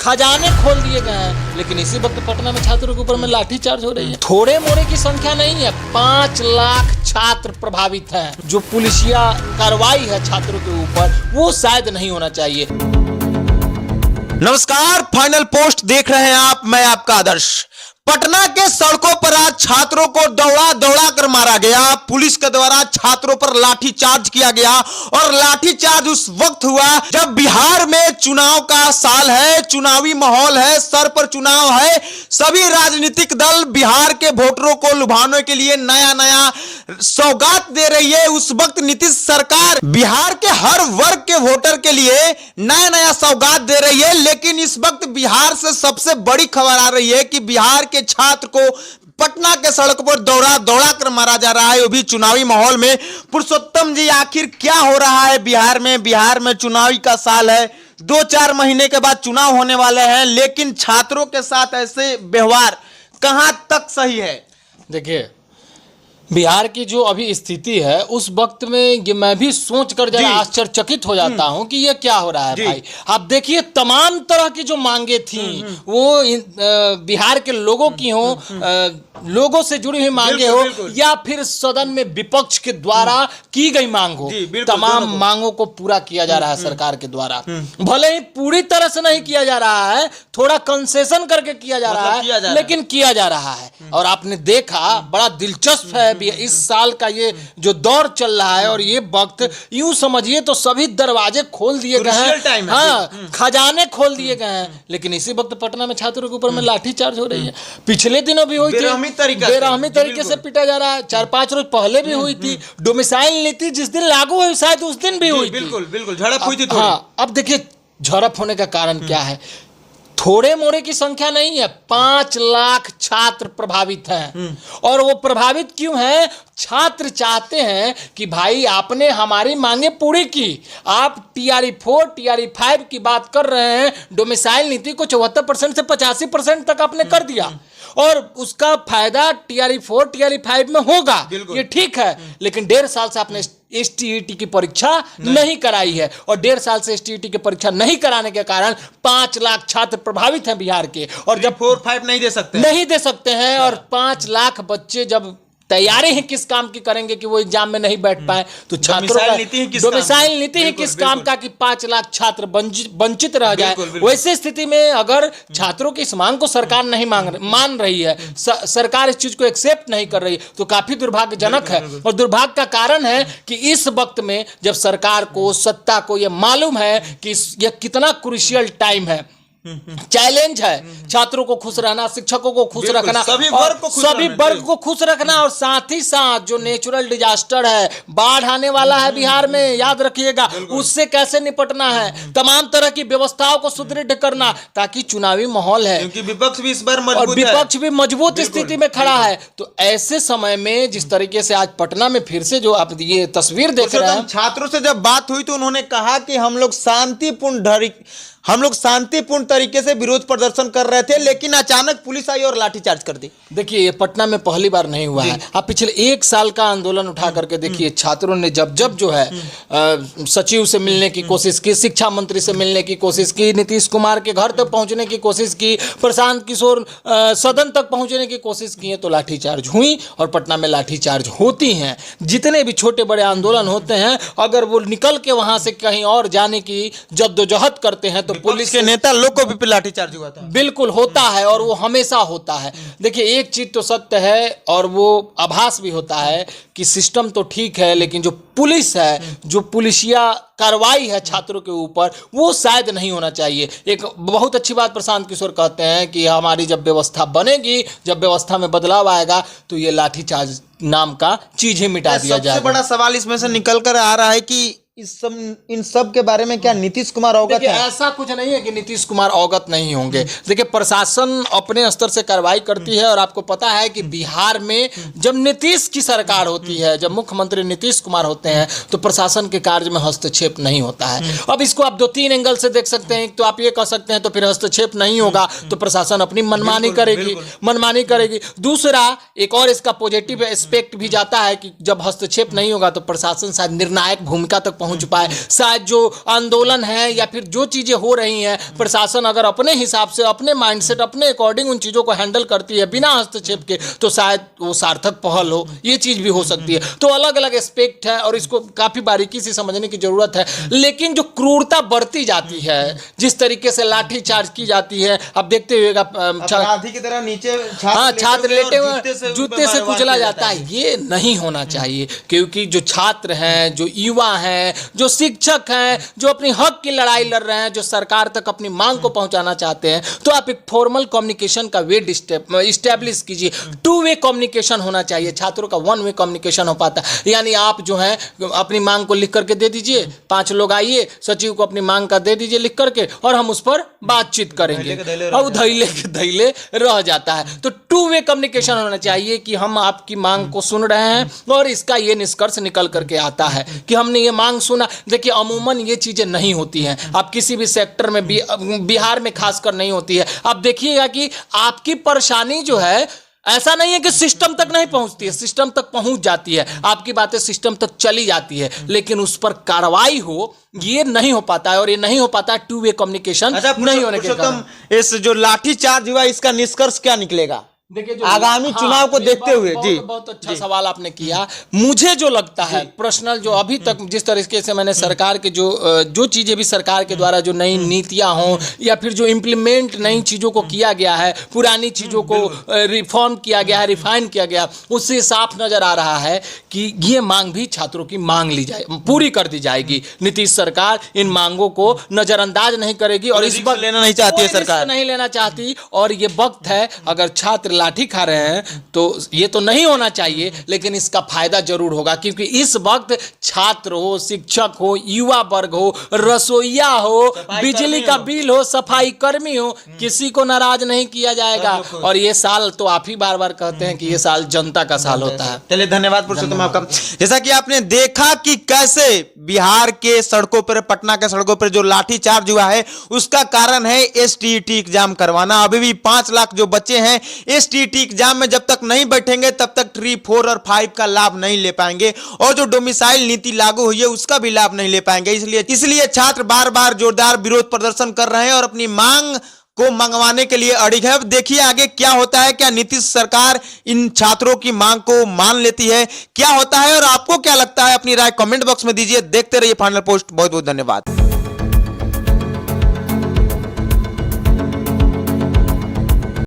खजाने खोल दिए गए हैं, लेकिन इसी वक्त पटना में छात्रों के ऊपर में लाठीचार्ज हो रही है। थोड़े मोड़े की संख्या नहीं है, 5 लाख छात्र प्रभावित हैं। जो पुलिसिया कार्रवाई है छात्रों के ऊपर, वो शायद नहीं होना चाहिए। नमस्कार, फाइनल पोस्ट देख रहे हैं आप, मैं आपका आदर्श। पटना के सड़कों पर आज छात्रों को दौड़ा दौड़ा कर मारा गया। पुलिस के द्वारा छात्रों पर लाठीचार्ज किया गया और लाठीचार्ज उस वक्त हुआ जब बिहार में चुनाव का साल है, चुनावी माहौल है, सर पर चुनाव है। सभी राजनीतिक दल बिहार के वोटरों को लुभाने के लिए नया नया सौगात दे रही है। उस वक्त नीतीश सरकार बिहार के हर वर्ग के वोटर के लिए नया नया सौगात दे रही है। लेकिन इस वक्त बिहार से सबसे बड़ी खबर आ रही है कि बिहार के छात्र को पटना के सड़क पर दौड़ा दौड़ा कर मारा जा रहा है, वो भी चुनावी माहौल में। पुरुषोत्तम जी, आखिर क्या हो रहा है बिहार में? बिहार में चुनावी का साल है, 2-4 महीने के बाद चुनाव होने वाले हैं, लेकिन छात्रों के साथ ऐसे व्यवहार कहां तक सही है? देखिए, बिहार की जो अभी स्थिति है, उस वक्त में ये मैं भी सोच कर जरा आश्चर्यचकित हो जाता हूं कि ये क्या हो रहा है भाई। आप देखिए, तमाम तरह की जो मांगे थी वो बिहार के लोगों की हो, लोगों से जुड़ी हुई मांगे हो, या फिर सदन में विपक्ष के द्वारा की गई मांग हो, तमाम मांगों को पूरा किया जा रहा है सरकार के द्वारा। भले ही पूरी तरह से नहीं किया जा रहा है, थोड़ा कंसेशन करके किया जा रहा है, लेकिन किया जा रहा है। और आपने देखा, बड़ा दिलचस्प है इस साल का ये जो दौर चल रहा है, और ये वक्त यूं समझिए तो सभी दरवाजे खोल दिए गए हैं, हाँ, खजाने खोल दिए गए हैं। लेकिन इसी वक्त पटना में छात्रों के ऊपर में लाठीचार्ज हो रही है। पिछले दिनों भी हुई थी, बेरहमी तरीके से पीटा जा रहा है। 4-5 रोज पहले भी हुई थी। डोमिसाइल नीति जिस दिन लागू हुई, शायद उस दिन भी हुई थी। बिल्कुल झड़प हुई थी। हाँ, अब देखिए, झड़प होने का कारण क्या है? थोड़े मोड़े की संख्या नहीं है, 5 लाख छात्र प्रभावित हैं। और वो प्रभावित क्यों हैं? छात्र चाहते हैं कि भाई, आपने हमारी मांगे पूरी की, आप TRE-4 TRE-5 की बात कर रहे हैं, डोमिसाइल नीति को 74% से 85% तक आपने कर दिया, और उसका फायदा TRE-4 TRE-5 में होगा, ये ठीक है। लेकिन 1.5 साल से आपने STET की परीक्षा नहीं कराई है, और 1.5 साल से STET की परीक्षा नहीं कराने के कारण 5 लाख छात्र प्रभावित हैं बिहार के। और जब 4-5 नहीं दे सकते हैं, और 5 लाख बच्चे जब तैयारी ही किस काम की करेंगे कि वो एग्जाम में नहीं बैठ पाए, तो छात्रों का डोमिसाइल नीति ही किस काम का कि 5 लाख छात्र वंचित रह जाए। वैसे स्थिति में अगर छात्रों की इस मांग को सरकार नहीं मान रही है, सरकार इस चीज को एक्सेप्ट नहीं कर रही, तो काफी दुर्भाग्यजनक है। और दुर्भाग्य का कारण है कि इस वक्त में जब सरकार को, सत्ता को यह मालूम है कि यह कितना क्रूशियल टाइम है, चैलेंज है छात्रों को खुश रहना, शिक्षकों को खुश रखना, सभी वर्ग को खुश रखना, और साथ ही साथ जो नेचुरल डिजास्टर है, बाढ़ आने वाला है बिहार में, याद रखिएगा, उससे कैसे निपटना है, तमाम तरह की व्यवस्थाओं को सुदृढ़ करना, ताकि चुनावी माहौल है, क्योंकि विपक्ष भी इस बार मजबूत स्थिति में खड़ा है। तो ऐसे समय में जिस तरीके से आज पटना में फिर से जो आप ये तस्वीर देख रहे हैं, छात्रों से जब बात हुई तो उन्होंने कहा कि हम लोग शांतिपूर्ण तरीके से विरोध प्रदर्शन कर रहे थे, लेकिन अचानक पुलिस आई और लाठीचार्ज कर दी। देखिए, ये पटना में पहली बार नहीं हुआ है। आप पिछले 1 साल का आंदोलन उठा करके देखिए, छात्रों ने जब जो है सचिव से मिलने की कोशिश की, शिक्षा मंत्री से मिलने की कोशिश की, नीतीश कुमार के घर तक पहुंचने की कोशिश की, प्रशांत किशोर सदन तक पहुंचने की कोशिश की है, तो लाठीचार्ज हुई, और पटना में लाठीचार्ज होती हैं। जितने भी छोटे बड़े आंदोलन होते हैं, अगर वो निकल के वहां से कहीं और जाने की जद्दोजहद करते हैं, तो पुलिस के नेता लोग को भी लाठीचार्ज हुआ था। बिल्कुल होता है, और वो हमेशा होता है। देखिए, एक चीज तो सत्य है, और वो आभास भी होता है कि सिस्टम तो ठीक है, लेकिन जो पुलिस है, जो पुलिसिया कार्रवाई है छात्रों के ऊपर, वो शायद नहीं होना चाहिए। एक बहुत अच्छी बात प्रशांत किशोर कहते हैं कि हमारी जब व्यवस्था बनेगी, जब व्यवस्था में बदलाव आएगा, तो ये लाठीचार्ज नाम का चीज ही मिटा दिया जाएगा। सबसे बड़ा सवाल इसमें से निकल कर आ रहा है कि इन सब के बारे में क्या नीतीश कुमार अवगत है? ऐसा कुछ नहीं है कि नीतीश कुमार अवगत नहीं होंगे। देखिए, प्रशासन अपने स्तर से कार्रवाई करती है, और आपको पता है कि बिहार में जब नीतीश की सरकार होती है, जब मुख्यमंत्री नीतीश कुमार होते हैं, तो प्रशासन के कार्य में हस्तक्षेप नहीं होता है। अब इसको आप 2-3 एंगल से देख सकते हैं। तो आप ये कह सकते हैं तो फिर हस्तक्षेप नहीं होगा, तो प्रशासन अपनी मनमानी करेगी। दूसरा, एक और इसका पॉजिटिव एस्पेक्ट भी जाता है कि जब हस्तक्षेप नहीं होगा तो प्रशासन शायद निर्णायक भूमिका तक पहुंच पाए। शायद जो आंदोलन है या फिर जो चीजें हो रही हैं, प्रशासन अगर अपने हिसाब से, अपने माइंडसेट, अपने अकॉर्डिंग उन चीजों को हैंडल करती है बिना हस्तक्षेप के, तो शायद वो सार्थक पहल हो। ये चीज भी हो सकती है। तो अलग अलग एस्पेक्ट है और इसको काफी बारीकी से समझने की जरूरत है। लेकिन जो क्रूरता बढ़ती जाती है, जिस तरीके से लाठी चार्ज की जाती है, अब देखते हुएगा अपराधी की तरह नीचे छात्र लेटे हुए जूते से कुचला जाता है। ये नहीं होना चाहिए, क्योंकि जो छात्र हैं, जो युवा हैं, जो शिक्षक हैं, जो अपनी हक की लड़ाई लड़ रहे हैं, जो सरकार तक अपनी मांग को पहुंचाना चाहते हैं, तो आप एक फॉर्मल कम्युनिकेशन का वे इस्टेब्लिश कीजिए। 2 वे कम्युनिकेशन होना चाहिए। छात्रों का 1 वे कम्युनिकेशन हो पाता है। यानी आप जो है अपनी मांग को लिख करके दे दीजिए, 5 लोग आइए, सचिव को अपनी मांग का दे दीजिए लिख करके, और हम उस पर बातचीत करेंगे। अब धैले रह जाता है। तो 2 वे कम्युनिकेशन होना चाहिए कि हम आपकी मांग को सुन रहे हैं और इसका ये निष्कर्ष निकल करके आता है कि हमने ये मांग सुना। देखिए, अमूमन ये चीजें नहीं होती हैं। आप किसी भी सेक्टर में, बिहार में खासकर नहीं होती है। आप देखिएगा कि आपकी परेशानी जो है, ऐसा नहीं है कि सिस्टम तक नहीं पहुंचती है, सिस्टम तक पहुंच जाती है, आपकी बातें सिस्टम तक चली जाती है, लेकिन उस पर कार्रवाई हो, ये नहीं हो पाता है। और ये नहीं हो पाता है 2 वे कम्युनिकेशन नहीं होने के कारण। इस जो लाठी चार्ज हुआ, इसका निष्कर्ष क्या निकलेगा देखिए, आगामी चुनाव को देखते हुए? जी, बहुत अच्छा सवाल आपने किया। मुझे जो लगता है पर्सनल, जो अभी तक जिस तरीके से मैंने सरकार के जो चीजें भी सरकार के द्वारा जो नई नीतियां हों या फिर जो इम्प्लीमेंट नई चीजों को किया गया है, पुरानी चीजों को रिफॉर्म किया गया है, रिफाइन किया गया, उससे साफ नजर आ रहा है कि ये मांग भी छात्रों की मांग ली जाए, पूरी कर दी जाएगी। नीतीश सरकार इन मांगों को नजरअंदाज नहीं करेगी और इस वक्त लेना नहीं चाहती है सरकार, नहीं लेना चाहती। और ये वक्त है, अगर छात्र लाठी खा रहे हैं तो ये तो नहीं होना चाहिए, लेकिन इसका फायदा जरूर होगा, क्योंकि इस वक्त छात्र हो, शिक्षक हो, युवा वर्ग हो, रसोइया हो, बिजली का बिल हो, सफाई कर्मी हो, किसी को नाराज नहीं किया जाएगा। और ये साल तो आप ही बार बार कहते हैं कि ये साल जनता का साल होता है। चलिए, धन्यवाद पुरुषोत्तम आपका। जैसा कि आपने देखा कि कैसे बिहार के सड़कों पर, पटना के सड़कों पर जो लाठीचार्ज हुआ है, उसका कारण है एसटीईटी एग्जाम करवाना। अभी भी 5 लाख जो बच्चे हैं एसटीईटी एग्जाम में जब तक नहीं बैठेंगे तब तक 3, 4 और 5 का लाभ नहीं ले पाएंगे, और जो डोमिसाइल नीति लागू हुई है उसका भी लाभ नहीं ले पाएंगे। इसलिए छात्र बार बार जोरदार विरोध प्रदर्शन कर रहे हैं और अपनी मांग को मंगवाने के लिए अड़िग है। अब देखिए आगे क्या होता है, क्या नीतीश सरकार इन छात्रों की मांग को मान लेती है, क्या होता है, और आपको क्या लगता है अपनी राय कमेंट बॉक्स में दीजिए। देखते रहिए फाइनल पोस्ट। बहुत बहुत धन्यवाद।